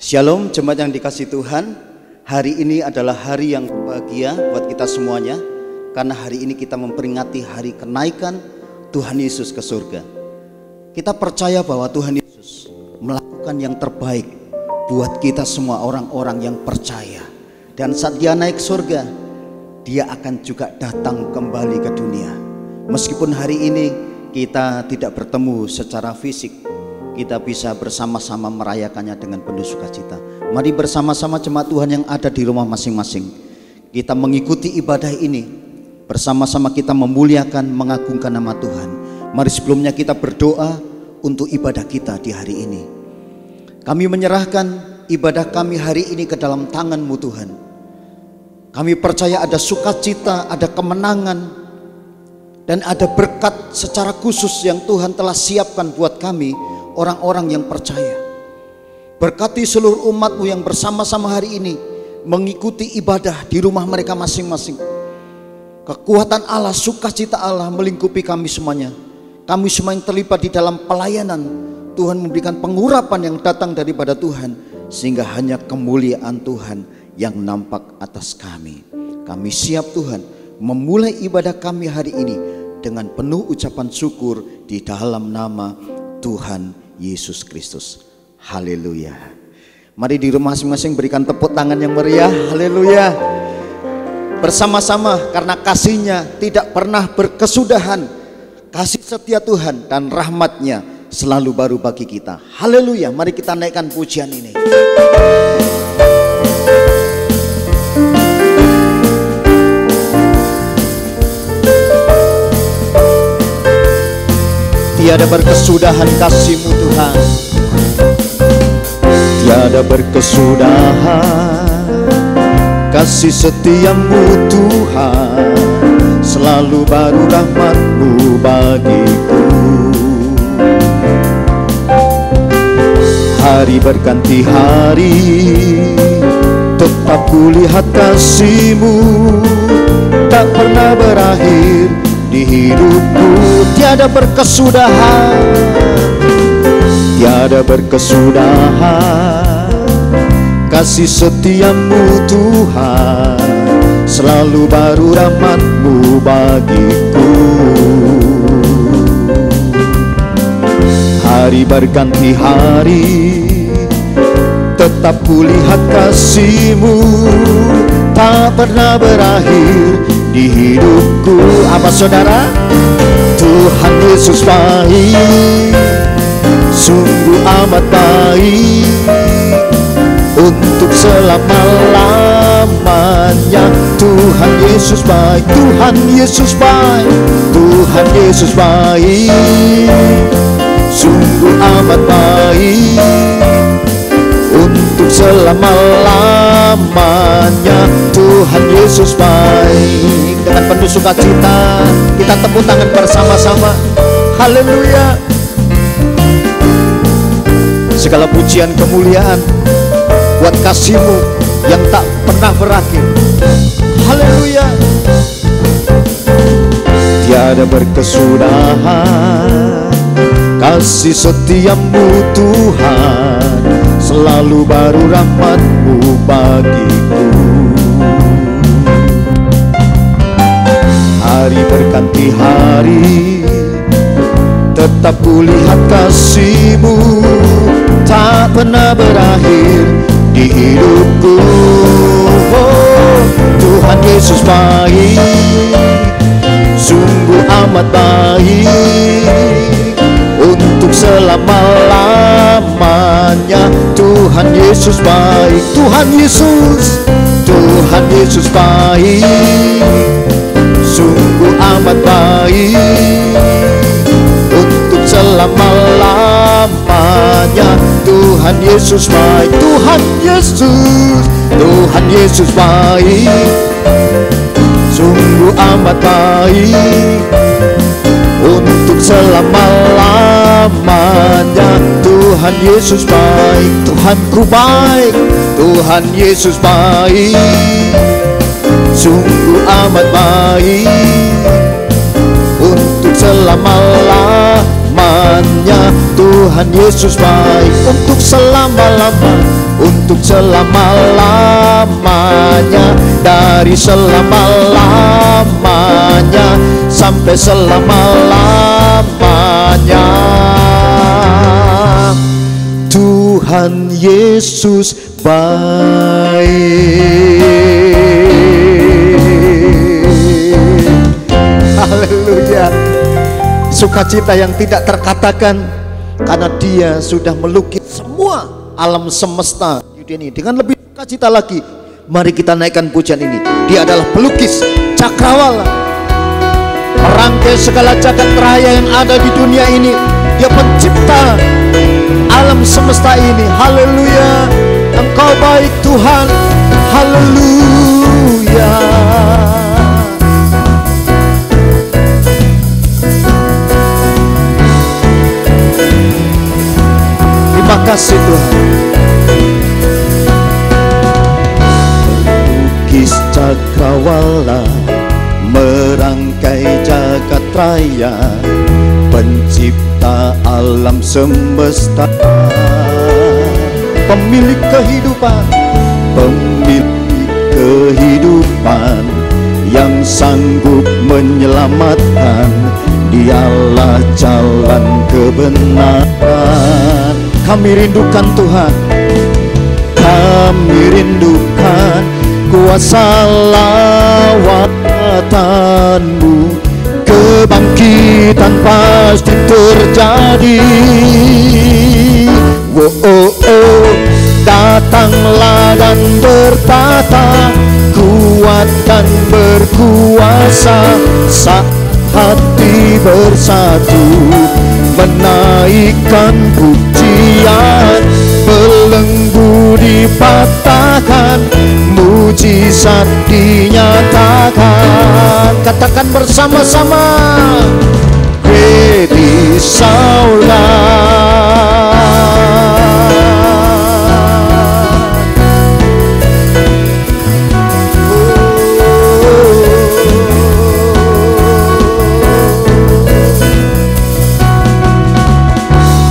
Shalom jemaat yang dikasihi Tuhan. Hari ini adalah hari yang berbahagia buat kita semuanya, karena hari ini kita memperingati hari kenaikan Tuhan Yesus ke surga. Kita percaya bahwa Tuhan Yesus melakukan yang terbaik buat kita semua orang-orang yang percaya. Dan saat dia naik surga, dia akan juga datang kembali ke dunia. Meskipun hari ini kita tidak bertemu secara fisik, kita bisa bersama-sama merayakannya dengan penuh sukacita. Mari bersama-sama jemaat Tuhan yang ada di rumah masing-masing, kita mengikuti ibadah ini. Bersama-sama kita memuliakan, mengagungkan nama Tuhan. Mari sebelumnya kita berdoa untuk ibadah kita di hari ini. Kami menyerahkan ibadah kami hari ini ke dalam tangan-Mu Tuhan. Kami percaya ada sukacita, ada kemenangan, dan ada berkat secara khusus yang Tuhan telah siapkan buat kami, orang-orang yang percaya. Berkati seluruh umat-Mu yang bersama-sama hari ini mengikuti ibadah di rumah mereka masing-masing. Kekuatan Allah, sukacita Allah melingkupi kami semuanya. Kami semua yang terlibat di dalam pelayanan, Tuhan memberikan pengurapan yang datang daripada Tuhan, sehingga hanya kemuliaan Tuhan yang nampak atas kami. Kami siap Tuhan memulai ibadah kami hari ini dengan penuh ucapan syukur di dalam nama Tuhan Yesus Kristus. Haleluya. Mari di rumah masing-masing berikan tepuk tangan yang meriah. Haleluya. Bersama-sama, karena kasih-Nya tidak pernah berkesudahan. Kasih setia Tuhan dan rahmat-Nya selalu baru bagi kita. Haleluya. Mari kita naikkan pujian ini. Tiada berkesudahan kasih-Mu Tuhan, tiada berkesudahan kasih setia-Mu Tuhan, selalu baru rahmat-Mu bagiku. Hari berganti hari, tetap kulihat kasih-Mu tak pernah berakhir di hidupku. Tiada berkesudahan, tiada berkesudahan kasih setia-Mu Tuhan, selalu baru rahmat-Mu bagiku. Hari berganti hari, tetap kulihat kasih-Mu tak pernah berakhir di hidupku. Apa saudara? Tuhan Yesus baik, sungguh amat baik, untuk selama-lamanya. Tuhan Yesus baik, Tuhan Yesus baik, Tuhan Yesus baik, sungguh amat baik, untuk selama-lamanya. Tuhan Yesus baik. Dengan penuh sukacita kita tepuk tangan bersama-sama. Haleluya. Segala pujian kemuliaan buat kasih-Mu yang tak pernah berakhir. Haleluya. Tiada berkesudahan kasih setia-Mu Tuhan, selalu baru rahmat-Mu bagiku. Hari berganti hari, tetap kulihat kasih-Mu tak pernah berakhir di hidupku. Oh, Tuhan Yesus baik, sungguh amat baik, untuk selama-lamanya. Tuhan Yesus baik, Tuhan Yesus, Tuhan Yesus baik, sungguh amat baik, untuk selama-lamanya. Tuhan Yesus baik, Tuhan Yesus, Tuhan Yesus baik, sungguh amat baik, untuk selama-lamanya. Tuhan Yesus baik, Tuhanku baik, Tuhan Yesus baik, sungguh amat baik, untuk selama-lamanya. Tuhan Yesus baik untuk selama-lamanya, dari selama-lamanya sampai selama-lamanya. Tuhan Yesus baik. Haleluya. Sukacita yang tidak terkatakan, karena Dia sudah melukis semua alam semesta ini dengan lebih sukacita lagi. Mari kita naikkan pujian ini. Dia adalah pelukis cakrawala, merangkai segala jagat raya yang ada di dunia ini. Dia pencipta alam semesta ini. Haleluya. Engkau baik Tuhan. Haleluya. Terima kasih Tuhan. Lukis cakrawala, merangkai jagat raya, pencipta alam semesta, pemilik kehidupan yang sanggup menyelamatkan. Dialah jalan kebenaran. Kami rindukan Tuhan, kami rindukan kuasa lawatan-Mu. Kebangkitan pasti terjadi. Datanglah dan bertata, kuat dan berkuasa, saat hati bersatu menaikkan pujian. Belenggu dipatahkan, mujizat dinyatakan. Katakan bersama-sama, Great is our God.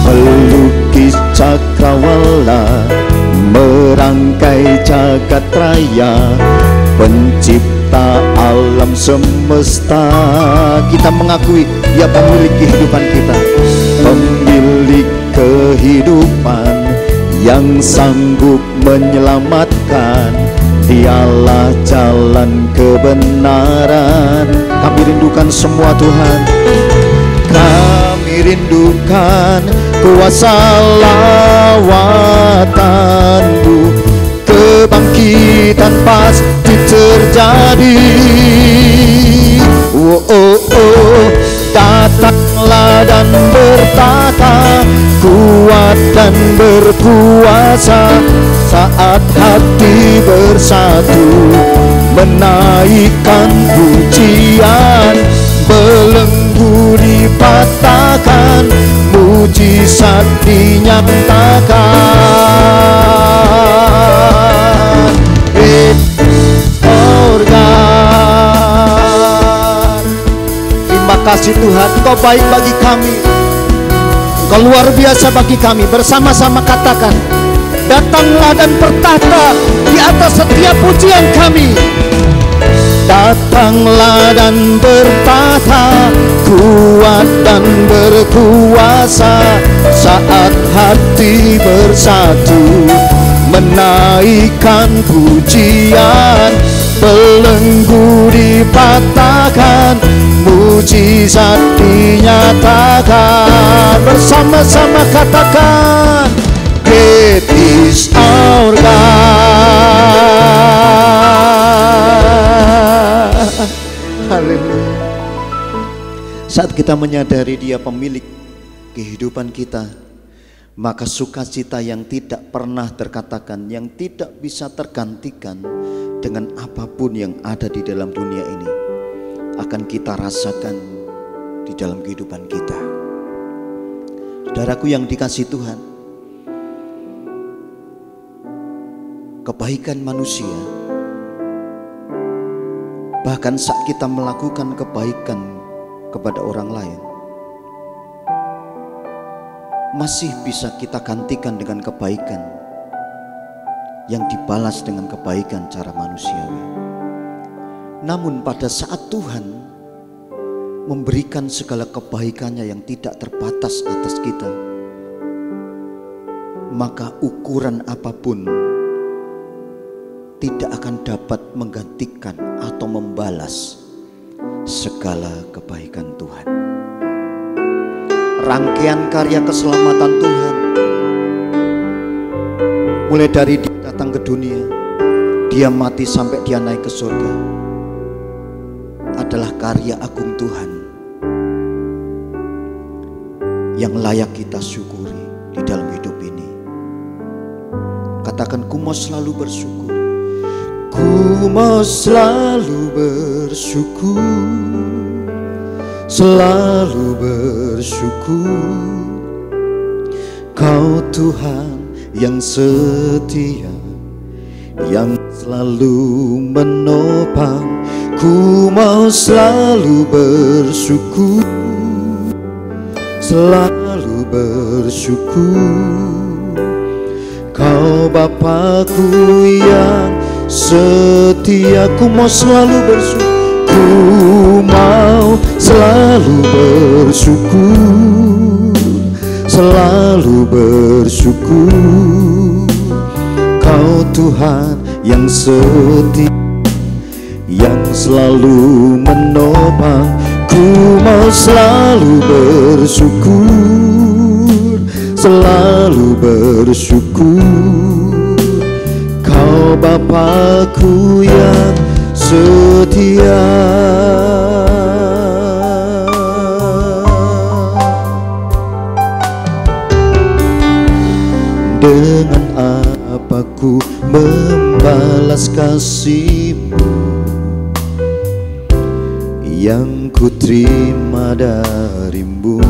Pelukis cakrawala, merangkai jagat raya, pencipta alam semesta. Kita mengakui Dia pemilik kehidupan kita, pemilik kehidupan yang sanggup menyelamatkan. Dialah jalan kebenaran. Kami rindukan semua Tuhan, kami rindukan kuasa lawatan-Mu. Kebangkitan pasti terjadi. Datanglah dan bertata, kuat dan berkuasa, saat hati bersatu menaikkan pujian. Belenggu dipatahkan, mujizat dinyatakan. Terima kasih Tuhan, Engkau baik bagi kami, Engkau luar biasa bagi kami. Bersama-sama katakan, datanglah dan bertahta di atas setiap pujian kami. Datanglah dan bertahta, kuat dan berkuasa, saat hati bersatu menaikkan pujian. Belenggu dipatahkan, mujizat dinyatakan. Bersama-sama katakan, Great is our God. Haleluya. Saat kita menyadari Dia pemilik kehidupan kita, maka sukacita yang tidak pernah terkatakan, yang tidak bisa tergantikan dengan apapun yang ada di dalam dunia ini, akan kita rasakan di dalam kehidupan kita. Saudaraku yang dikasihi Tuhan, kebaikan manusia, bahkan saat kita melakukan kebaikan kepada orang lain, masih bisa kita gantikan dengan kebaikan yang dibalas dengan kebaikan cara manusiawi. Namun pada saat Tuhan memberikan segala kebaikannya yang tidak terbatas atas kita, maka ukuran apapun tidak akan dapat menggantikan atau membalas segala kebaikan Tuhan. Rangkaian karya keselamatan Tuhan, mulai dari dia datang ke dunia, dia mati sampai dia naik ke surga, adalah karya agung Tuhan yang layak kita syukuri di dalam hidup ini. Katakan, ku mau selalu bersyukur. Ku mau selalu bersyukur, selalu bersyukur. Kau Tuhan yang setia, yang selalu menopang. Ku mau selalu bersyukur, selalu bersyukur. Kau Bapakku yang setia, ku mau selalu bersyukur. Ku mau selalu bersyukur, selalu bersyukur. Kau Tuhan yang setia, yang selalu menopang. Ku mau selalu bersyukur, selalu bersyukur. Kau Bapakku yang setia. Dengan apa ku membalas kasih-Mu yang ku terima dari-Mu?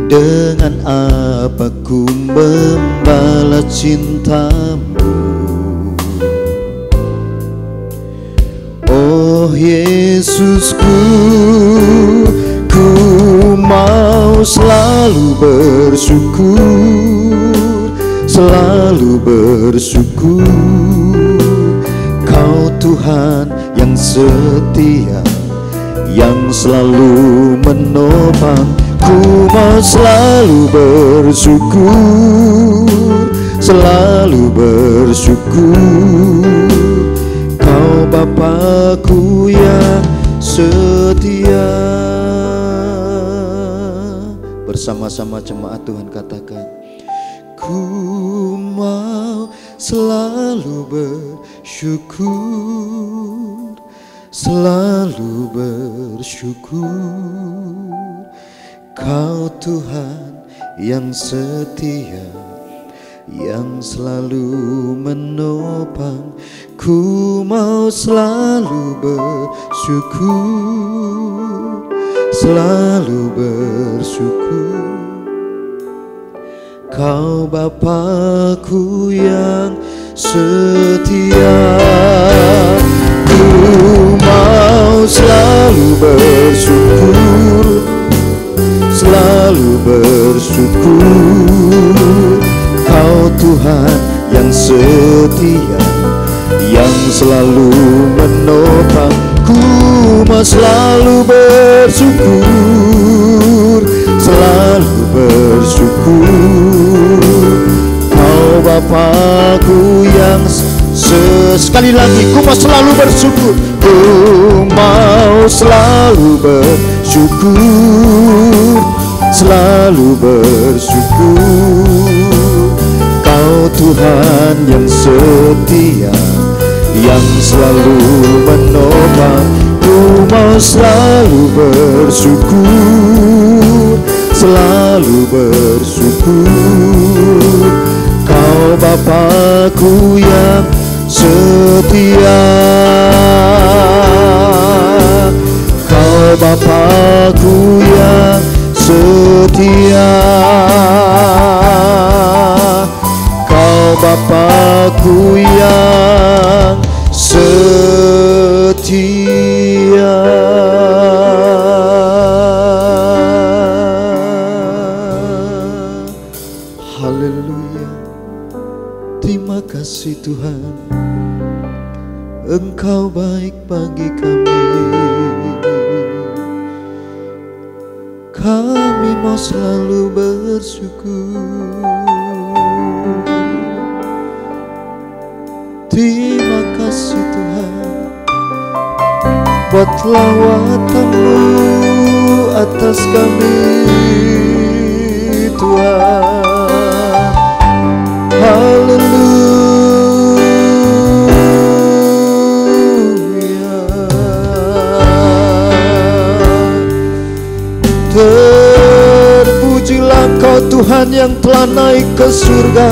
Dengan apa ku membalas cinta-Mu? Oh Yesusku, ku mau selalu bersyukur, selalu bersyukur. Kau Tuhan yang setia, yang selalu menopang. Ku mau selalu bersyukur, selalu bersyukur. Kau Bapakku yang setia. Bersama-sama jemaat Tuhan katakan, ku mau selalu bersyukur, selalu bersyukur. Kau Tuhan yang setia, yang selalu menopang. Ku mau selalu bersyukur, selalu bersyukur. Kau Bapakku yang setia. Ku mau selalu bersyukur, selalu bersyukur. Kau Tuhan yang setia, yang selalu menopang. Ku mau selalu bersyukur, selalu bersyukur. Kau Bapakku yang sekali lagi, ku mau selalu bersyukur. Ku mau selalu bersyukur, selalu bersyukur. Kau Tuhan yang setia, yang selalu menopang. Ku mau selalu bersyukur, selalu bersyukur. Kau Bapakku yang setia. Kau Bapakku yang setia. Kau Bapakku yang setia. kasih Tuhan, Engkau baik bagi kami. Kami mau selalu bersyukur. Terima kasih Tuhan buat lawatan-Mu atas kami Tuhan. Haleluya. Terpujilah Kau Tuhan yang telah naik ke surga,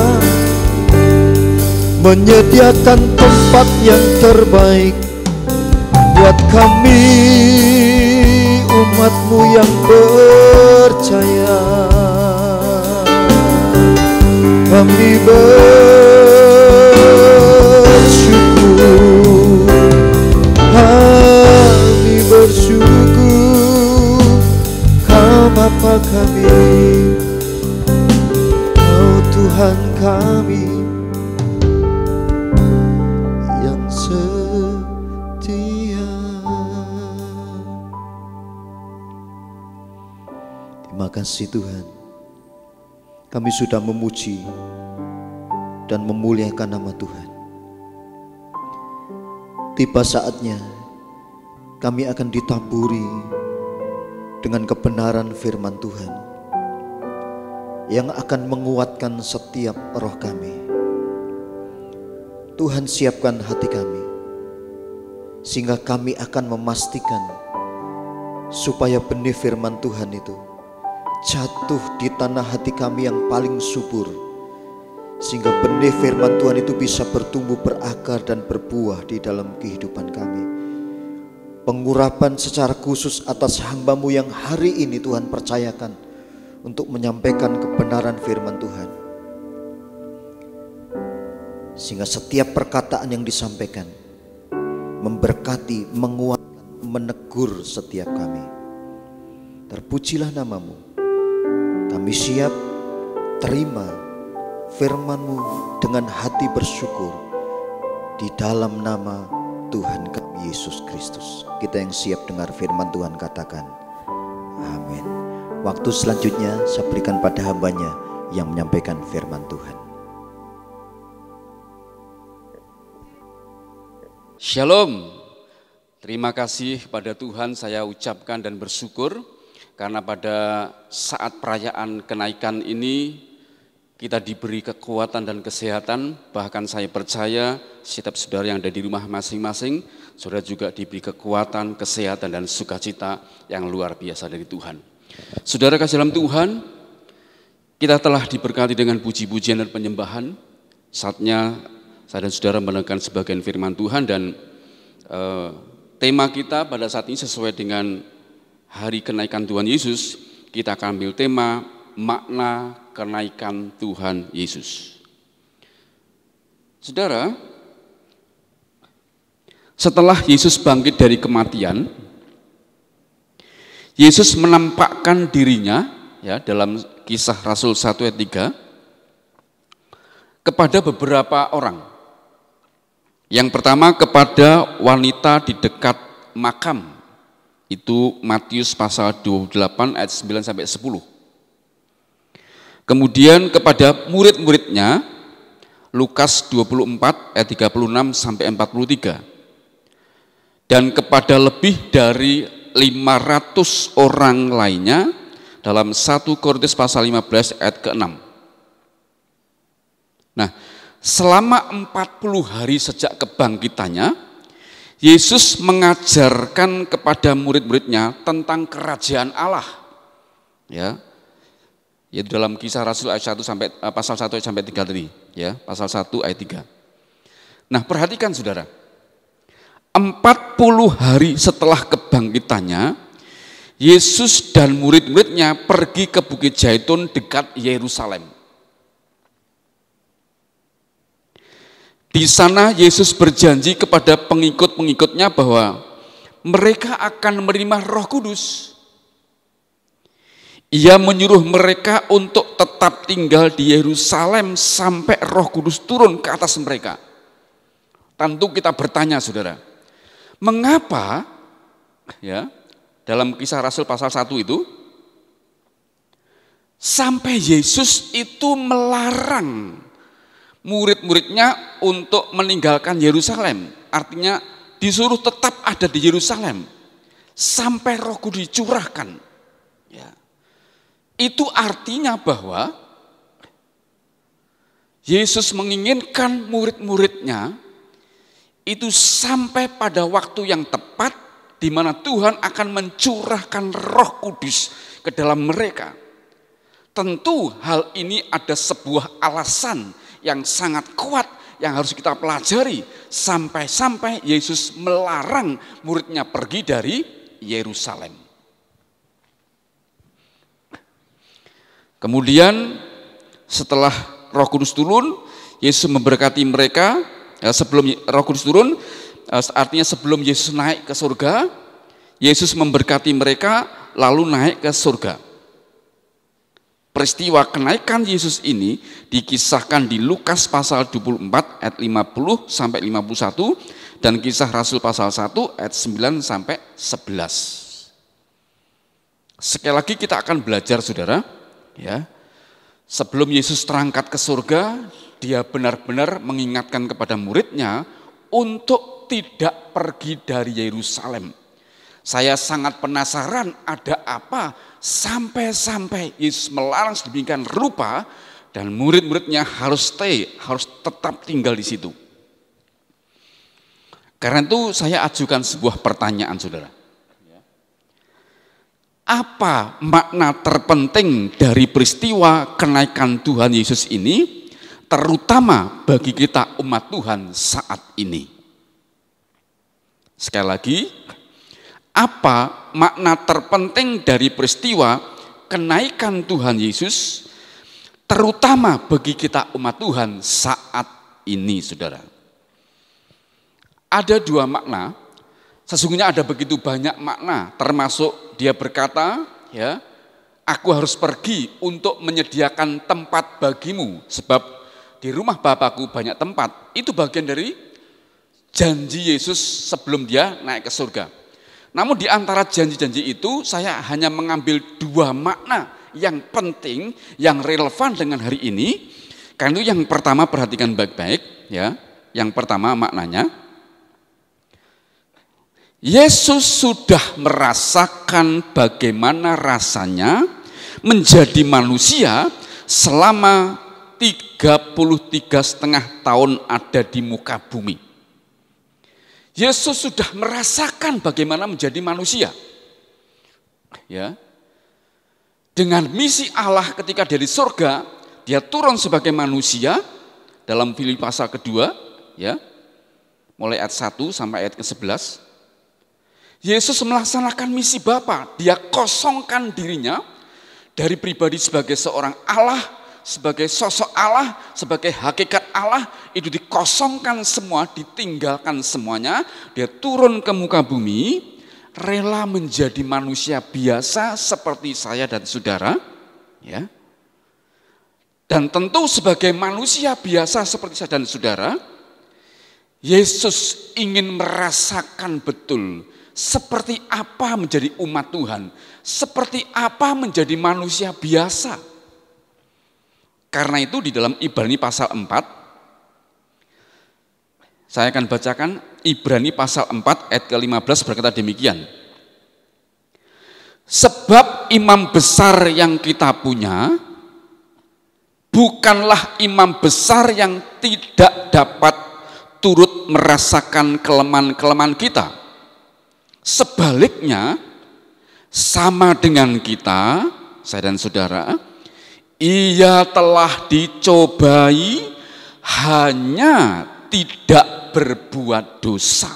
menyediakan tempat yang terbaik buat kami umat-Mu yang percaya. Kami bersyukur, kami bersyukur. Kau Bapa kami, Kau Tuhan kami yang setia. Terima kasih Tuhan, kami sudah memuji dan memuliakan nama Tuhan. Tiba saatnya kami akan ditaburi dengan kebenaran firman Tuhan yang akan menguatkan setiap roh kami. Tuhan, siapkan hati kami sehingga kami akan memastikan supaya benih firman Tuhan itu jatuh di tanah hati kami yang paling subur, sehingga benih firman Tuhan itu bisa bertumbuh, berakar dan berbuah di dalam kehidupan kami. Pengurapan secara khusus atas hamba-Mu yang hari ini Tuhan percayakan untuk menyampaikan kebenaran firman Tuhan, sehingga setiap perkataan yang disampaikan memberkati, menguatkan, menegur setiap kami. Terpujilah nama-Mu. Kami siap terima firman-Mu dengan hati bersyukur di dalam nama Tuhan kami Yesus Kristus. Kita yang siap dengar firman Tuhan katakan amin. Waktu selanjutnya saya berikan pada hamba-Nya yang menyampaikan firman Tuhan. Shalom. Terima kasih pada Tuhan saya ucapkan dan bersyukur karena pada saat perayaan kenaikan ini kita diberi kekuatan dan kesehatan. Bahkan saya percaya setiap saudara yang ada di rumah masing-masing, saudara juga diberi kekuatan, kesehatan dan sukacita yang luar biasa dari Tuhan. Saudara kasih dalam Tuhan, kita telah diberkati dengan puji-pujian dan penyembahan. Saatnya saya dan saudara mendengarkan sebagian firman Tuhan, dan tema kita pada saat ini sesuai dengan hari kenaikan Tuhan Yesus. Kita akan ambil tema makna kenaikan Tuhan Yesus. Saudara, setelah Yesus bangkit dari kematian, Yesus menampakkan dirinya ya dalam Kisah Rasul 1 ayat 3 kepada beberapa orang. Yang pertama kepada wanita di dekat makam, itu Matius pasal 28 ayat 9 sampai 10. Kemudian kepada murid-muridnya, Lukas 24 ayat 36 sampai 43. Dan kepada lebih dari 500 orang lainnya dalam 1 Korintus pasal 15 ayat ke-6. Nah, selama 40 hari sejak kebangkitannya, Yesus mengajarkan kepada murid-muridnya tentang kerajaan Allah. Ya. Yaitu dalam Kisah Rasul ayat 1 sampai pasal 1 ayat sampai 3 tadi, ya, pasal 1 ayat 3. Nah, perhatikan Saudara. 40 hari setelah kebangkitannya, Yesus dan murid-muridnya pergi ke Bukit Zaitun dekat Yerusalem. Di sana Yesus berjanji kepada pengikut-pengikutnya bahwa mereka akan menerima Roh Kudus. Ia menyuruh mereka untuk tetap tinggal di Yerusalem sampai Roh Kudus turun ke atas mereka. Tentu kita bertanya, saudara, mengapa ya dalam Kisah Rasul pasal 1 itu sampai Yesus itu melarang murid-muridnya untuk meninggalkan Yerusalem? Artinya disuruh tetap ada di Yerusalem sampai Roh Kudus dicurahkan. Ya. Itu artinya bahwa Yesus menginginkan murid-muridnya itu sampai pada waktu yang tepat di mana Tuhan akan mencurahkan Roh Kudus ke dalam mereka. Tentu hal ini ada sebuah alasan yang sangat kuat yang harus kita pelajari sampai-sampai Yesus melarang muridnya pergi dari Yerusalem. Kemudian setelah Roh Kudus turun, Yesus memberkati mereka. Sebelum Roh Kudus turun, artinya sebelum Yesus naik ke surga, Yesus memberkati mereka lalu naik ke surga. Peristiwa kenaikan Yesus ini dikisahkan di Lukas pasal 24 ayat 50 sampai 51 dan Kisah Rasul pasal 1 ayat 9 sampai 11. Sekali lagi kita akan belajar, saudara, ya. Sebelum Yesus terangkat ke surga, dia benar-benar mengingatkan kepada muridnya untuk tidak pergi dari Yerusalem. Saya sangat penasaran ada apa sampai-sampai Yesus melarang sedemikian rupa dan murid-muridnya harus stay, harus tetap tinggal di situ. Karena itu saya ajukan sebuah pertanyaan, saudara. Apa makna terpenting dari peristiwa kenaikan Tuhan Yesus ini, terutama bagi kita umat Tuhan saat ini? Sekali lagi, apa makna terpenting dari peristiwa kenaikan Tuhan Yesus, terutama bagi kita umat Tuhan saat ini, saudara? Ada dua makna. Sesungguhnya ada begitu banyak makna, termasuk dia berkata, ya, aku harus pergi untuk menyediakan tempat bagimu, sebab di rumah Bapakku banyak tempat. Itu bagian dari janji Yesus sebelum dia naik ke surga. Namun di antara janji-janji itu saya hanya mengambil dua makna yang penting, yang relevan dengan hari ini. Karena itu yang pertama perhatikan baik-baik, ya. Yang pertama maknanya, Yesus sudah merasakan bagaimana rasanya menjadi manusia selama 33,5 tahun ada di muka bumi. Yesus sudah merasakan bagaimana menjadi manusia. Ya. Dengan misi Allah ketika dari surga, dia turun sebagai manusia dalam Filipi pasal kedua, ya. Mulai ayat 1 sampai ayat ke-11. Yesus melaksanakan misi Bapa, dia kosongkan dirinya dari pribadi sebagai seorang Allah, sebagai sosok Allah, sebagai hakikat Allah, itu dikosongkan semua, ditinggalkan semuanya, dia turun ke muka bumi, rela menjadi manusia biasa seperti saya dan saudara, ya. Dan tentu sebagai manusia biasa seperti saya dan saudara, Yesus ingin merasakan betul seperti apa menjadi umat Tuhan, seperti apa menjadi manusia biasa. Karena itu di dalam Ibrani pasal 4, saya akan bacakan Ibrani pasal 4 ayat ke-15 berkata demikian. Sebab imam besar yang kita punya bukanlah imam besar yang tidak dapat turut merasakan kelemahan-kelemahan kita. Sebaliknya, sama dengan kita, saya dan saudara, ia telah dicobai hanya tidak berbuat dosa.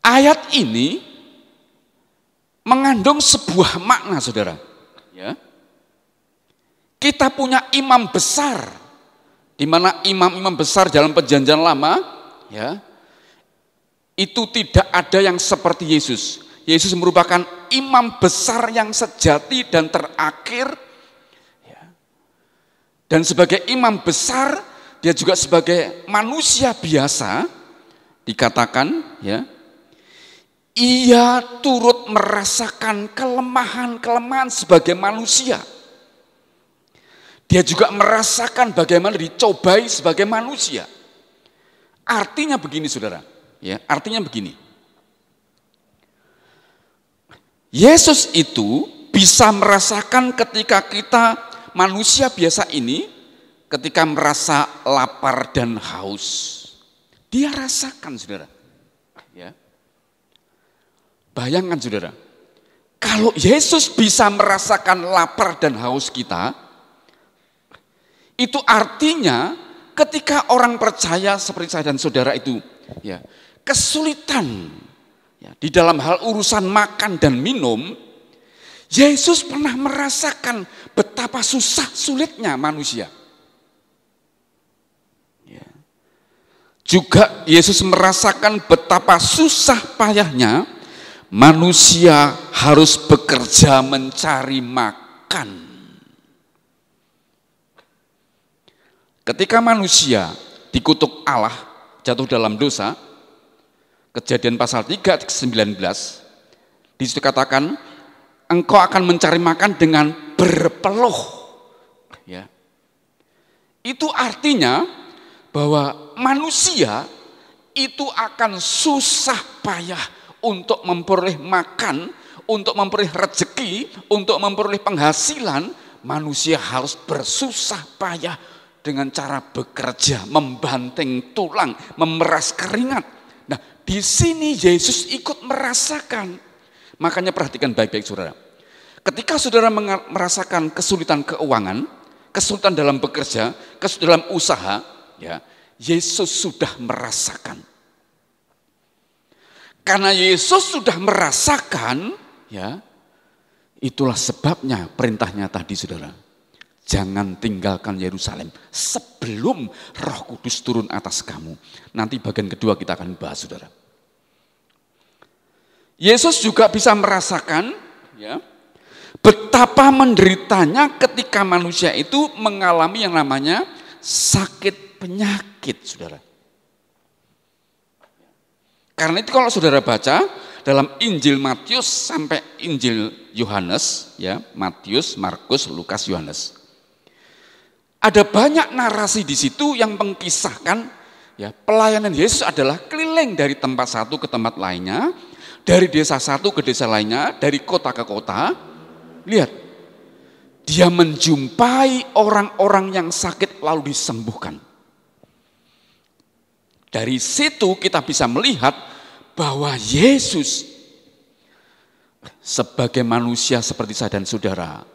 Ayat ini mengandung sebuah makna, saudara. Ya. Kita punya imam besar, di mana imam-imam besar dalam perjanjian lama, ya, itu tidak ada yang seperti Yesus. Yesus merupakan imam besar yang sejati dan terakhir. Dan sebagai imam besar, dia juga sebagai manusia biasa, dikatakan ya, ia turut merasakan kelemahan-kelemahan sebagai manusia. Dia juga merasakan bagaimana dicobai sebagai manusia. Artinya begini saudara, ya, artinya begini. Yesus itu bisa merasakan ketika kita manusia biasa ini ketika merasa lapar dan haus. Dia rasakan saudara. Ya. Bayangkan saudara, kalau Yesus bisa merasakan lapar dan haus kita, itu artinya ketika orang percaya seperti saya dan saudara itu ya, kesulitan ya, di dalam hal urusan makan dan minum, Yesus pernah merasakan betapa susah sulitnya manusia. Ya. Juga Yesus merasakan betapa susah payahnya manusia harus bekerja mencari makan. Ketika manusia dikutuk Allah, jatuh dalam dosa, Kejadian pasal 3 ayat 19, di situ katakan, engkau akan mencari makan dengan berpeluh. Ya. Itu artinya bahwa manusia itu akan susah payah untuk memperoleh makan, untuk memperoleh rezeki, untuk memperoleh penghasilan. Manusia harus bersusah payah dengan cara bekerja, membanting tulang, memeras keringat. Nah, di sini Yesus ikut merasakan. Makanya perhatikan baik-baik saudara. Ketika saudara merasakan kesulitan keuangan, kesulitan dalam bekerja, kesulitan dalam usaha, ya, Yesus sudah merasakan. Karena Yesus sudah merasakan, ya, itulah sebabnya perintahnya tadi saudara. Jangan tinggalkan Yerusalem sebelum Roh Kudus turun atas kamu. Nanti bagian kedua kita akan bahas saudara. Yesus juga bisa merasakan ya, betapa menderitanya ketika manusia itu mengalami yang namanya sakit penyakit saudara. Karena itu kalau saudara baca dalam Injil Matius sampai Injil Yohanes, ya, Matius, Markus, Lukas, Yohanes. Ada banyak narasi di situ yang mengkisahkan ya, pelayanan Yesus adalah keliling dari tempat satu ke tempat lainnya, dari desa satu ke desa lainnya, dari kota ke kota. Lihat, dia menjumpai orang-orang yang sakit lalu disembuhkan. Dari situ kita bisa melihat bahwa Yesus sebagai manusia seperti saya dan saudara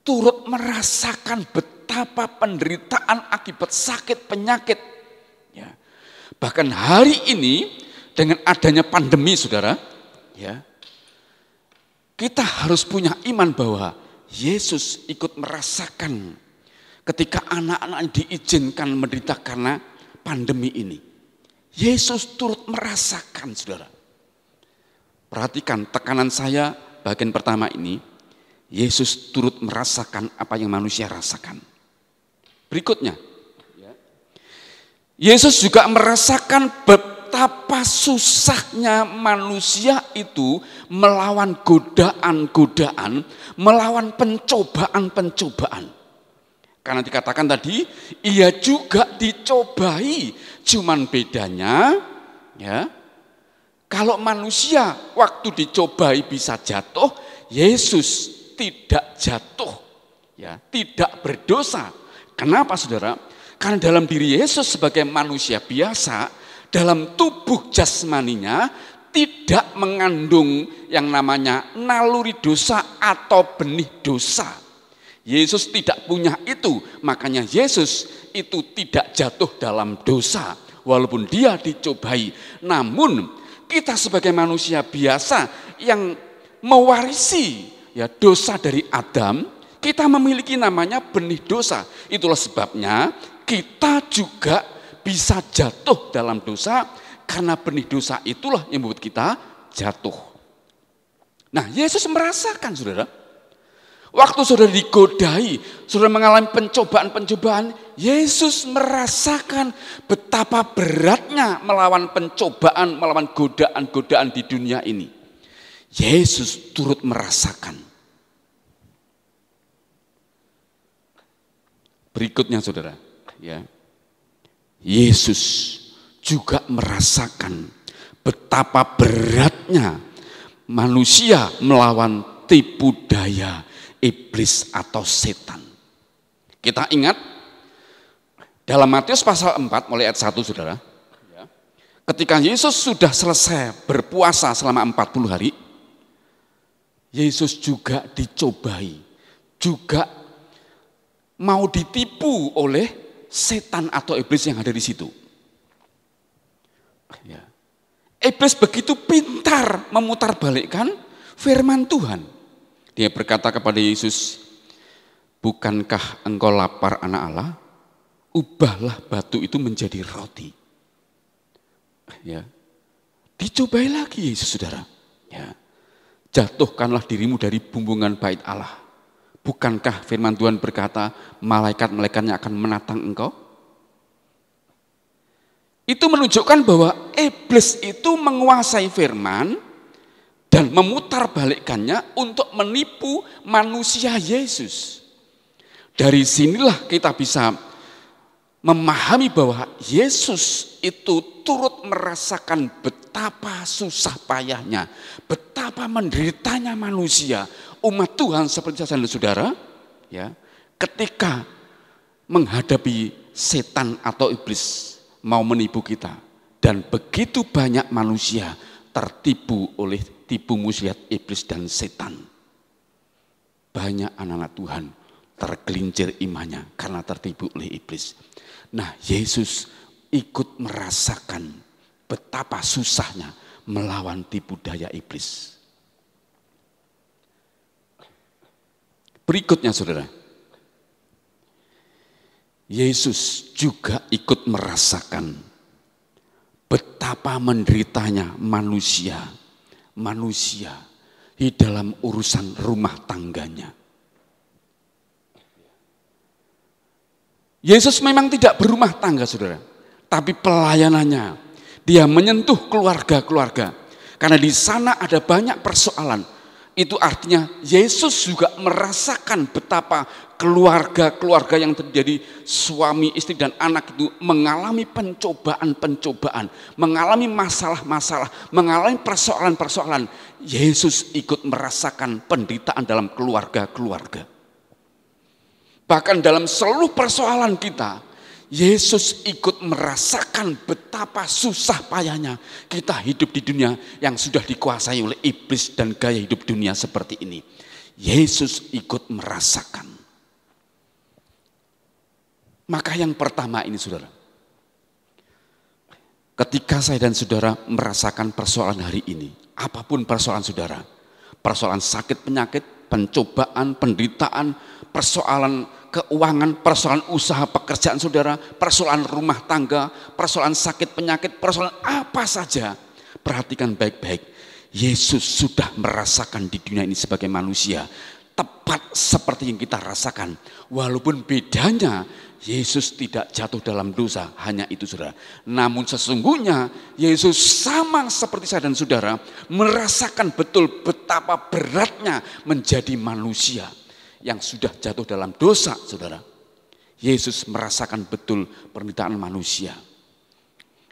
turut merasakan betapa penderitaan akibat sakit penyakit. Ya. Bahkan hari ini dengan adanya pandemi saudara, ya, kita harus punya iman bahwa Yesus ikut merasakan ketika anak-anak diizinkan menderita karena pandemi ini. Yesus turut merasakan saudara. Perhatikan tekanan saya bagian pertama ini. Yesus turut merasakan apa yang manusia rasakan. Berikutnya, Yesus juga merasakan betapa susahnya manusia itu melawan godaan-godaan, melawan pencobaan-pencobaan. Karena dikatakan tadi, ia juga dicobai, cuman bedanya, ya, kalau manusia waktu dicobai bisa jatuh, Yesus tidak jatuh, ya, tidak berdosa. Kenapa saudara? Karena dalam diri Yesus sebagai manusia biasa, dalam tubuh jasmaninya tidak mengandung yang namanya naluri dosa atau benih dosa. Yesus tidak punya itu, makanya Yesus itu tidak jatuh dalam dosa walaupun dia dicobai. Namun kita sebagai manusia biasa yang mewarisi ya dosa dari Adam, kita memiliki namanya benih dosa. Itulah sebabnya kita juga bisa jatuh dalam dosa karena benih dosa itulah yang membuat kita jatuh. Nah, Yesus merasakan, saudara. Waktu saudara digodai, saudara mengalami pencobaan-pencobaan, Yesus merasakan betapa beratnya melawan pencobaan, melawan godaan-godaan di dunia ini. Yesus turut merasakan. Berikutnya, saudara, ya, Yesus juga merasakan betapa beratnya manusia melawan tipu daya iblis atau setan. Kita ingat dalam Matius pasal 4 mulai ayat 1, saudara, ketika Yesus sudah selesai berpuasa selama 40 hari, Yesus juga dicobai, juga mau ditipu oleh setan atau iblis yang ada di situ. Ya. Iblis begitu pintar memutarbalikkan firman Tuhan. Dia berkata kepada Yesus, bukankah engkau lapar anak Allah? Ubahlah batu itu menjadi roti. Ya. Dicobai lagi Yesus, saudara. Ya. Jatuhkanlah dirimu dari bumbungan bait Allah. Bukankah firman Tuhan berkata, malaikat-malaikatnya akan menatang engkau? Itu menunjukkan bahwa iblis itu menguasai firman dan memutarbalikkannya untuk menipu manusia Yesus. Dari sinilah kita bisa memahami bahwa Yesus itu turut merasakan betapa susah payahnya, betapa menderitanya manusia, umat Tuhan seperti saya dan saudara, ya, ketika menghadapi setan atau iblis mau menipu kita, dan begitu banyak manusia tertipu oleh tipu muslihat iblis dan setan. Banyak anak-anak Tuhan tergelincir imannya karena tertipu oleh iblis. Nah, Yesus ikut merasakan betapa susahnya melawan tipu daya iblis. Berikutnya, saudara, Yesus juga ikut merasakan betapa menderitanya manusia di dalam urusan rumah tangganya. Yesus memang tidak berumah tangga, saudara, tapi pelayanannya, dia menyentuh keluarga-keluarga, karena di sana ada banyak persoalan. Itu artinya Yesus juga merasakan betapa keluarga-keluarga yang terjadi, suami, istri, dan anak itu mengalami pencobaan-pencobaan, mengalami masalah-masalah, mengalami persoalan-persoalan. Yesus ikut merasakan penderitaan dalam keluarga-keluarga. Bahkan dalam seluruh persoalan kita, Yesus ikut merasakan betapa susah payahnya kita hidup di dunia yang sudah dikuasai oleh iblis dan gaya hidup dunia seperti ini. Yesus ikut merasakan. Maka yang pertama ini, saudara, ketika saya dan saudara merasakan persoalan hari ini, apapun persoalan saudara, persoalan sakit penyakit, pencobaan, penderitaan, persoalan keuangan, persoalan usaha pekerjaan saudara, persoalan rumah tangga, persoalan sakit penyakit, persoalan apa saja, perhatikan baik-baik. Yesus sudah merasakan di dunia ini sebagai manusia, tepat seperti yang kita rasakan. Walaupun bedanya, Yesus tidak jatuh dalam dosa, hanya itu, saudara. Namun sesungguhnya Yesus sama seperti saya dan saudara, merasakan betul betapa beratnya menjadi manusia yang sudah jatuh dalam dosa, saudara. Yesus merasakan betul penderitaan manusia.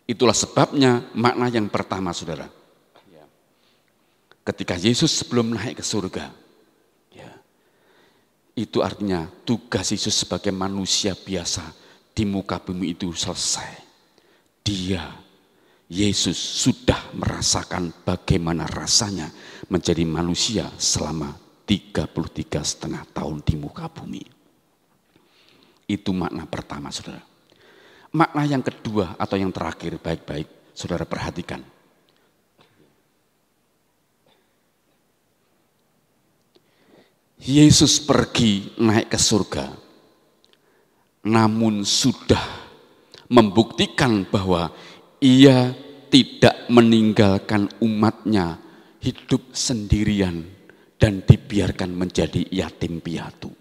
Itulah sebabnya makna yang pertama, saudara. Ketika Yesus sebelum naik ke surga, itu artinya tugas Yesus sebagai manusia biasa di muka bumi itu selesai. Yesus sudah merasakan bagaimana rasanya menjadi manusia selama 33,5 tahun di muka bumi. Itu makna pertama, saudara. Makna yang kedua atau yang terakhir, baik-baik saudara perhatikan. Yesus pergi naik ke surga, namun sudah membuktikan bahwa ia tidak meninggalkan umatnya hidup sendirian dan dibiarkan menjadi yatim piatu.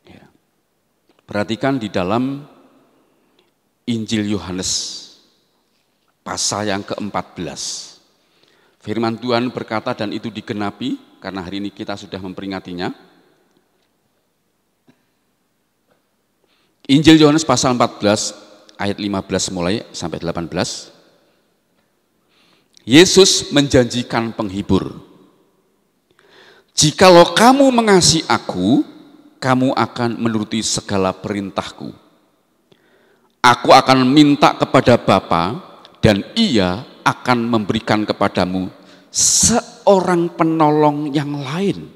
Ya. Perhatikan di dalam Injil Yohanes pasal yang ke-14. Firman Tuhan berkata, dan itu digenapi, karena hari ini kita sudah memperingatinya. Injil Yohanes pasal 14 ayat 15 mulai sampai 18. Yesus menjanjikan penghibur. Jikalau kamu mengasihi aku, kamu akan menuruti segala perintahku. Aku akan minta kepada Bapa, dan Ia akan memberikan kepadamu seorang penolong yang lain,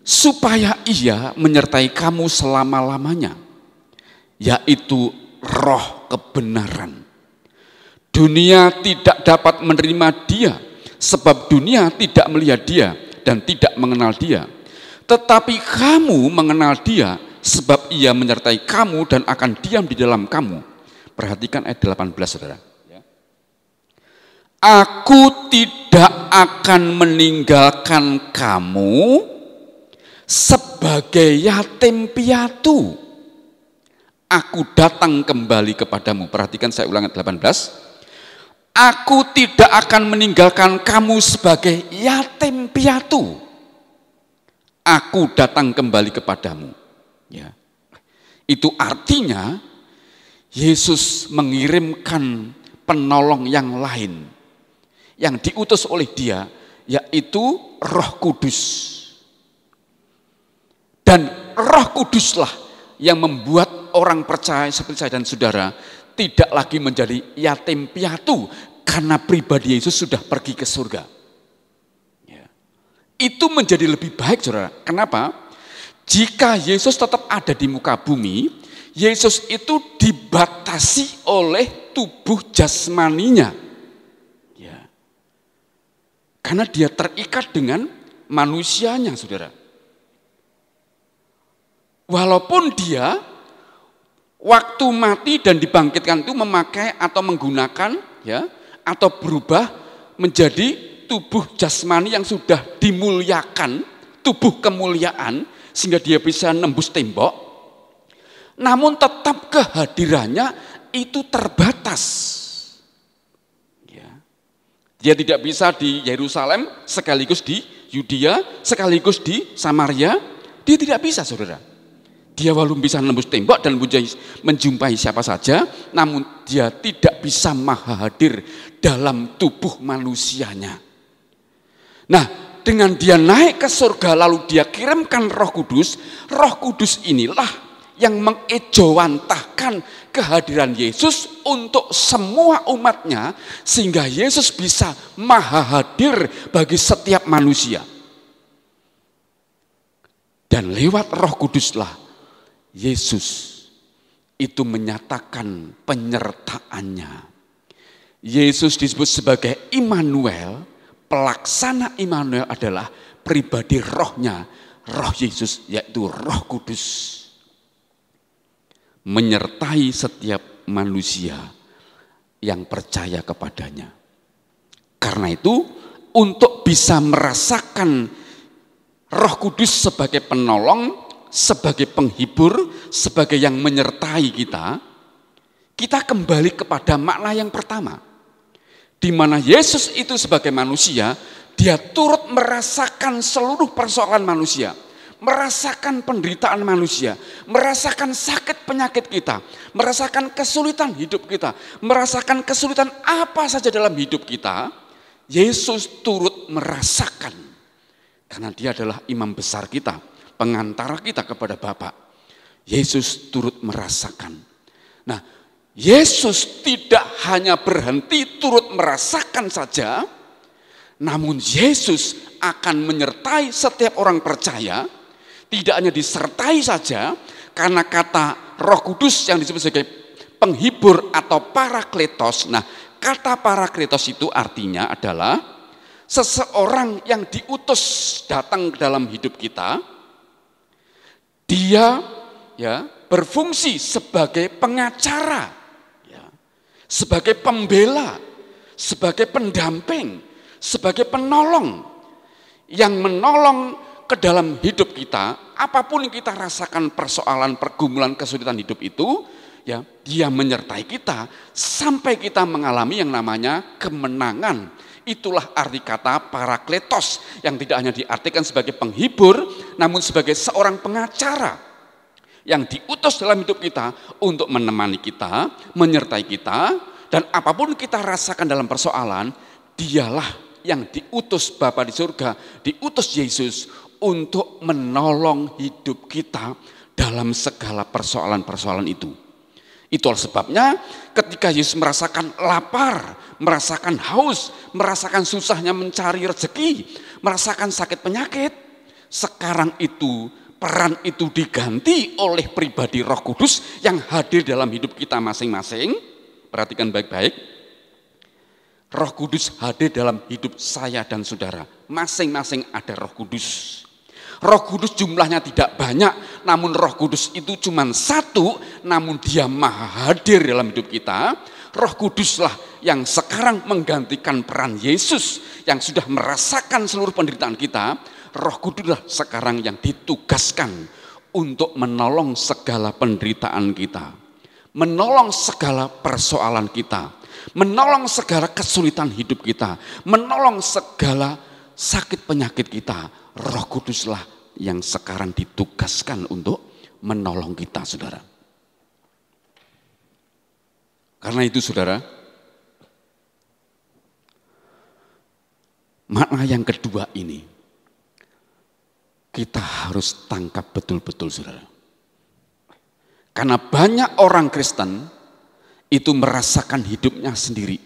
supaya Ia menyertai kamu selama-lamanya, yaitu Roh kebenaran. Dunia tidak dapat menerima Dia, sebab dunia tidak melihat Dia dan tidak mengenal Dia. Tetapi kamu mengenal Dia, sebab Ia menyertai kamu dan akan diam di dalam kamu. Perhatikan ayat 18, saudara. Aku tidak akan meninggalkan kamu sebagai yatim piatu. Aku datang kembali kepadamu. Perhatikan, saya ulangi 18. Aku tidak akan meninggalkan kamu sebagai yatim piatu. Aku datang kembali kepadamu. Ya. Itu artinya Yesus mengirimkan penolong yang lain yang diutus oleh Dia, yaitu Roh Kudus. Dan Roh Kuduslah yang membuat orang percaya seperti saya dan saudara tidak lagi menjadi yatim piatu karena pribadi Yesus sudah pergi ke surga. Ya. Itu menjadi lebih baik, saudara. Kenapa? Jika Yesus tetap ada di muka bumi, Yesus itu dibatasi oleh tubuh jasmaninya. Ya. Karena Dia terikat dengan manusianya, saudara. Walaupun Dia waktu mati dan dibangkitkan itu memakai atau menggunakan, ya, atau berubah menjadi tubuh jasmani yang sudah dimuliakan, tubuh kemuliaan, sehingga Dia bisa nembus tembok, namun tetap kehadirannya itu terbatas. Ya. Dia tidak bisa di Yerusalem sekaligus di Yudea, sekaligus di Samaria. Dia tidak bisa, saudara. Dia walaupun bisa menembus tembok dan menjumpai siapa saja, namun Dia tidak bisa maha hadir dalam tubuh manusianya. Nah, dengan Dia naik ke surga lalu Dia kirimkan Roh Kudus inilah yang mengejawantahkan kehadiran Yesus untuk semua umatnya, sehingga Yesus bisa maha hadir bagi setiap manusia. Dan lewat Roh Kuduslah Yesus itu menyatakan penyertaannya. Yesus disebut sebagai Immanuel. Pelaksana Immanuel adalah pribadi rohnya, roh Yesus, yaitu Roh Kudus, menyertai setiap manusia yang percaya kepadanya. Karena itu, untuk bisa merasakan Roh Kudus sebagai penolong, sebagai penghibur, sebagai yang menyertai kita, kita kembali kepada makna yang pertama, di mana Yesus itu sebagai manusia, Dia turut merasakan seluruh persoalan manusia, merasakan penderitaan manusia, merasakan sakit penyakit kita, merasakan kesulitan hidup kita, merasakan kesulitan apa saja dalam hidup kita. Yesus turut merasakan, karena Dia adalah imam besar kita, pengantara kita kepada Bapa. Yesus turut merasakan. Nah, Yesus tidak hanya berhenti turut merasakan saja, namun Yesus akan menyertai setiap orang percaya. Tidak hanya disertai saja, karena kata Roh Kudus yang disebut sebagai penghibur atau parakletos. Nah, kata parakletos itu artinya adalah seseorang yang diutus datang ke dalam hidup kita. Dia berfungsi sebagai pengacara, sebagai pembela, sebagai pendamping, sebagai penolong yang menolong ke dalam hidup kita. Apapun yang kita rasakan, persoalan, pergumulan, kesulitan hidup itu, ya, dia menyertai kita sampai kita mengalami yang namanya kemenangan. Itulah arti kata parakletos, yang tidak hanya diartikan sebagai penghibur, namun sebagai seorang pengacara yang diutus dalam hidup kita untuk menemani kita, menyertai kita, dan apapun kita rasakan dalam persoalan, dialah yang diutus Bapa di surga, diutus Yesus untuk menolong hidup kita dalam segala persoalan-persoalan itu. Itulah sebabnya ketika Yesus merasakan lapar, merasakan haus, merasakan susahnya mencari rezeki, merasakan sakit penyakit, sekarang itu peran itu diganti oleh pribadi Roh Kudus yang hadir dalam hidup kita masing-masing. Perhatikan baik-baik. Roh Kudus hadir dalam hidup saya dan saudara. Masing-masing ada Roh Kudus. Roh Kudus jumlahnya tidak banyak, namun Roh Kudus itu cuma satu, namun dia maha hadir dalam hidup kita. Roh Kuduslah yang sekarang menggantikan peran Yesus yang sudah merasakan seluruh penderitaan kita. Roh Kuduslah sekarang yang ditugaskan untuk menolong segala penderitaan kita, menolong segala persoalan kita, menolong segala kesulitan hidup kita, menolong segala sakit penyakit kita. Roh Kuduslah yang sekarang ditugaskan untuk menolong kita, saudara. Karena itu, saudara, makna yang kedua ini kita harus tangkap betul-betul, saudara. Karena banyak orang Kristen itu merasakan hidupnya sendiri.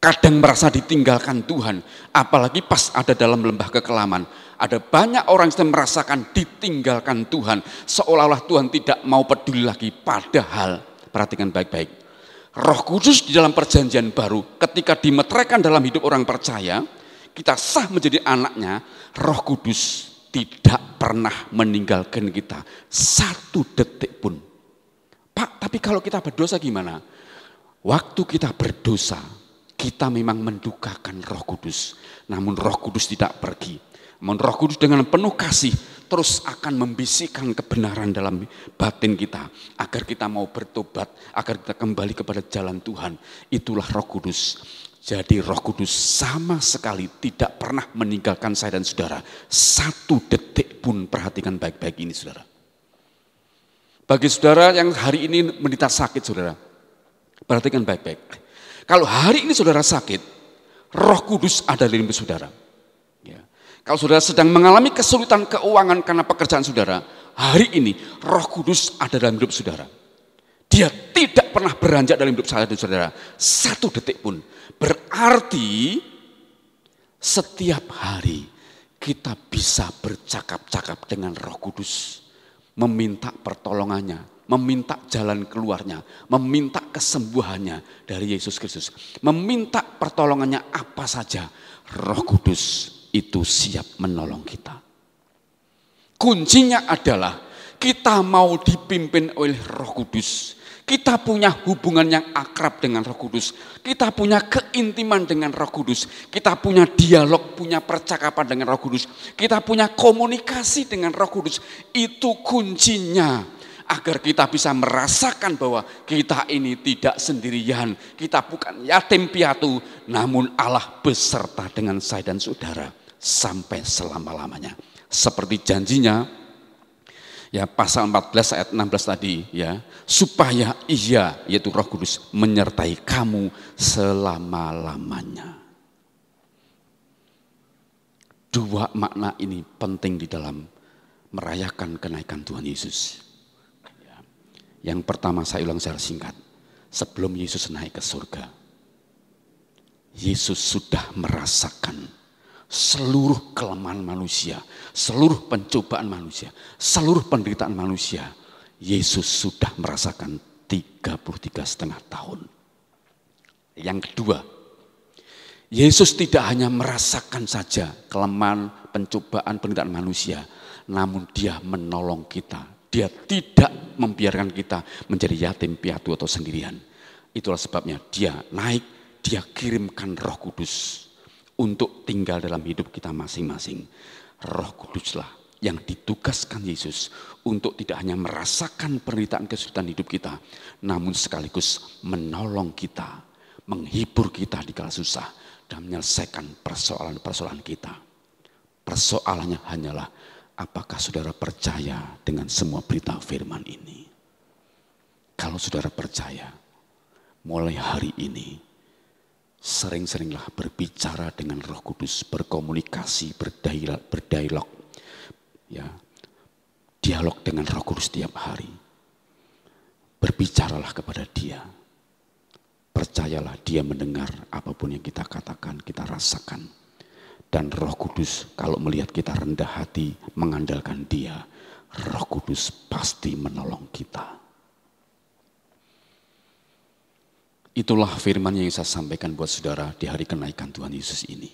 Kadang merasa ditinggalkan Tuhan, apalagi pas ada dalam lembah kekelaman. Ada banyak orang yang merasakan ditinggalkan Tuhan, seolah-olah Tuhan tidak mau peduli lagi. Padahal, perhatikan baik-baik, Roh Kudus di dalam perjanjian baru, ketika dimeteraikan dalam hidup orang percaya, kita sah menjadi anaknya. Roh Kudus tidak pernah meninggalkan kita satu detik pun. Pak, tapi kalau kita berdosa gimana? Waktu kita berdosa, kita memang mendukakan Roh Kudus, namun Roh Kudus tidak pergi. Namun Roh Kudus dengan penuh kasih terus akan membisikkan kebenaran dalam batin kita, agar kita mau bertobat, agar kita kembali kepada jalan Tuhan. Itulah Roh Kudus. Jadi Roh Kudus sama sekali tidak pernah meninggalkan saya dan saudara satu detik pun. Perhatikan baik-baik ini, saudara. Bagi saudara yang hari ini menderita sakit, saudara, perhatikan baik-baik. Kalau hari ini saudara sakit, Roh Kudus ada di hidup saudara. Ya. Kalau saudara sedang mengalami kesulitan keuangan karena pekerjaan saudara, hari ini Roh Kudus ada dalam hidup saudara. Dia tidak pernah beranjak dalam hidup saya dan saudara satu detik pun. Berarti setiap hari kita bisa bercakap-cakap dengan Roh Kudus, meminta pertolongannya, meminta jalan keluarnya, meminta kesembuhannya dari Yesus Kristus, meminta pertolongannya apa saja. Roh Kudus itu siap menolong kita. Kuncinya adalah kita mau dipimpin oleh Roh Kudus. Kita punya hubungan yang akrab dengan Roh Kudus. Kita punya keintiman dengan Roh Kudus. Kita punya dialog, punya percakapan dengan Roh Kudus. Kita punya komunikasi dengan Roh Kudus. Itu kuncinya agar kita bisa merasakan bahwa kita ini tidak sendirian. Kita bukan yatim piatu, namun Allah beserta dengan saya dan saudara sampai selama-lamanya. Seperti janjinya, ya, pasal 14 ayat 16 tadi, ya, supaya Ia, yaitu Roh Kudus, menyertai kamu selama-lamanya. Dua makna ini penting di dalam merayakan kenaikan Tuhan Yesus. Ya. Yang pertama, saya ulang secara singkat, sebelum Yesus naik ke surga, Yesus sudah merasakan seluruh kelemahan manusia, seluruh pencobaan manusia, seluruh penderitaan manusia. Yesus sudah merasakan 33,5 tahun. Yang kedua, Yesus tidak hanya merasakan saja kelemahan, pencobaan, penderitaan manusia, namun Dia menolong kita. Dia tidak membiarkan kita menjadi yatim piatu atau sendirian. Itulah sebabnya Dia naik, Dia kirimkan Roh Kudus untuk tinggal dalam hidup kita masing-masing. Roh Kuduslah yang ditugaskan Yesus untuk tidak hanya merasakan penderitaan kesulitan hidup kita, namun sekaligus menolong kita, menghibur kita di kala susah, dan menyelesaikan persoalan-persoalan kita. Persoalannya hanyalah, apakah saudara percaya dengan semua berita firman ini? Kalau saudara percaya, mulai hari ini, sering-seringlah berbicara dengan Roh Kudus, berkomunikasi, berdialog, ya, dialog dengan Roh Kudus setiap hari. Berbicaralah kepada Dia. Percayalah Dia mendengar apapun yang kita katakan, kita rasakan. Dan Roh Kudus kalau melihat kita rendah hati mengandalkan Dia, Roh Kudus pasti menolong kita. Itulah firman yang saya sampaikan buat saudara di hari kenaikan Tuhan Yesus ini.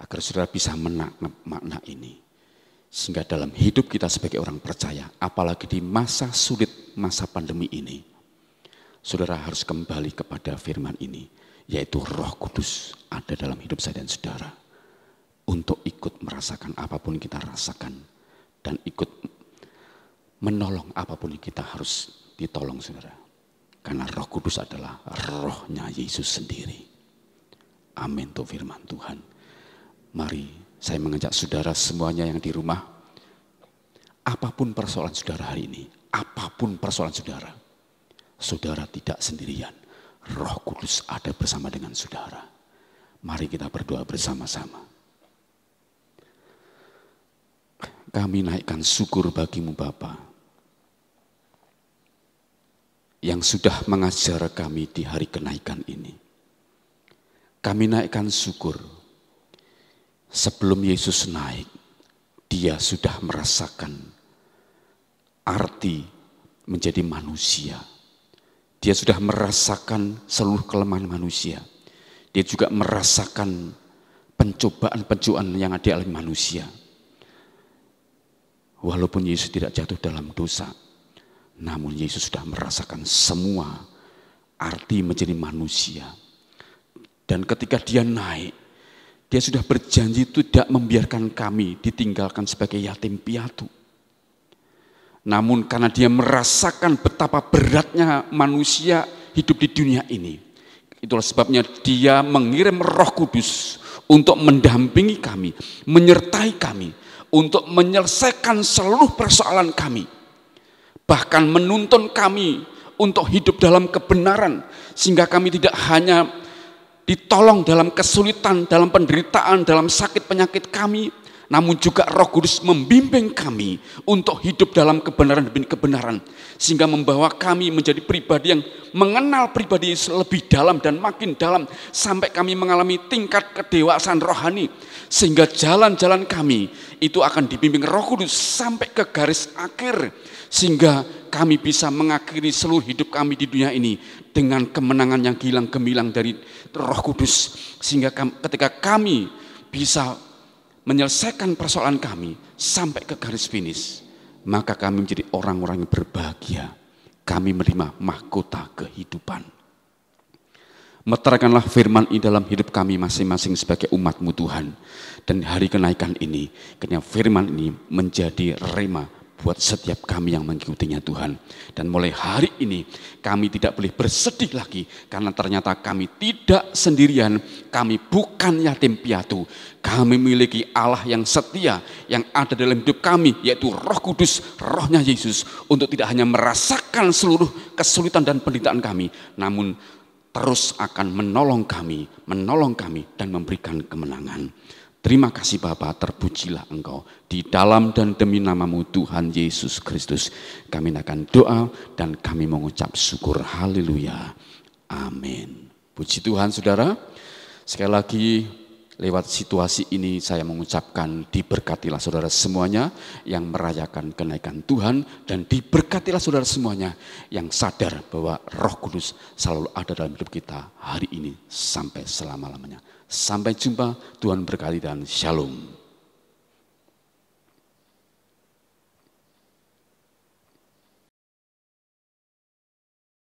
Agar saudara bisa makna ini. Sehingga dalam hidup kita sebagai orang percaya, apalagi di masa sulit, masa pandemi ini, saudara harus kembali kepada firman ini, yaitu Roh Kudus ada dalam hidup saya dan saudara. Untuk ikut merasakan apapun yang kita rasakan, dan ikut menolong apapun yang kita harus ditolong saudara. Karena Roh Kudus adalah rohnya Yesus sendiri. Amin tuh firman Tuhan. Mari saya mengajak saudara semuanya yang di rumah. Apapun persoalan saudara hari ini. Apapun persoalan saudara. Saudara tidak sendirian. Roh Kudus ada bersama dengan saudara. Mari kita berdoa bersama-sama. Kami naikkan syukur bagimu Bapa, yang sudah mengajar kami di hari kenaikan ini. Kami naikkan syukur. Sebelum Yesus naik, Dia sudah merasakan arti menjadi manusia. Dia sudah merasakan seluruh kelemahan manusia. Dia juga merasakan pencobaan-pencobaan yang ada oleh manusia. Walaupun Yesus tidak jatuh dalam dosa, namun Yesus sudah merasakan semua arti menjadi manusia. Dan ketika Dia naik, Dia sudah berjanji tidak membiarkan kami ditinggalkan sebagai yatim piatu. Namun karena Dia merasakan betapa beratnya manusia hidup di dunia ini, itulah sebabnya Dia mengirim Roh Kudus untuk mendampingi kami, menyertai kami, untuk menyelesaikan seluruh persoalan kami. Bahkan menuntun kami untuk hidup dalam kebenaran, sehingga kami tidak hanya ditolong dalam kesulitan, dalam penderitaan, dalam sakit penyakit kami, namun juga Roh Kudus membimbing kami untuk hidup dalam kebenaran demi kebenaran, sehingga membawa kami menjadi pribadi yang mengenal pribadi Yesus lebih dalam dan makin dalam, sampai kami mengalami tingkat kedewasaan rohani, sehingga jalan-jalan kami itu akan dibimbing Roh Kudus sampai ke garis akhir, sehingga kami bisa mengakhiri seluruh hidup kami di dunia ini dengan kemenangan yang gilang gemilang dari Roh Kudus. Sehingga ketika kami bisa menyelesaikan persoalan kami sampai ke garis finish, maka kami menjadi orang-orang yang berbahagia. Kami menerima mahkota kehidupan. Meteraikanlah firman ini dalam hidup kami masing-masing sebagai umat-Mu Tuhan. Dan hari kenaikan ini, karena firman ini menjadi rema buat setiap kami yang mengikutinya Tuhan. Dan mulai hari ini kami tidak boleh bersedih lagi, karena ternyata kami tidak sendirian, kami bukan yatim piatu. Kami memiliki Allah yang setia yang ada dalam hidup kami, yaitu Roh Kudus, rohnya Yesus, untuk tidak hanya merasakan seluruh kesulitan dan penderitaan kami, namun terus akan menolong kami dan memberikan kemenangan. Terima kasih Bapa, terpujilah Engkau. Di dalam dan demi nama-Mu Tuhan Yesus Kristus, kami akan doa dan kami mengucap syukur. Haleluya. Amin. Puji Tuhan saudara. Sekali lagi lewat situasi ini saya mengucapkan diberkatilah saudara semuanya yang merayakan kenaikan Tuhan, dan diberkatilah saudara semuanya yang sadar bahwa Roh Kudus selalu ada dalam hidup kita hari ini sampai selama-lamanya. Sampai jumpa, Tuhan berkati dan shalom.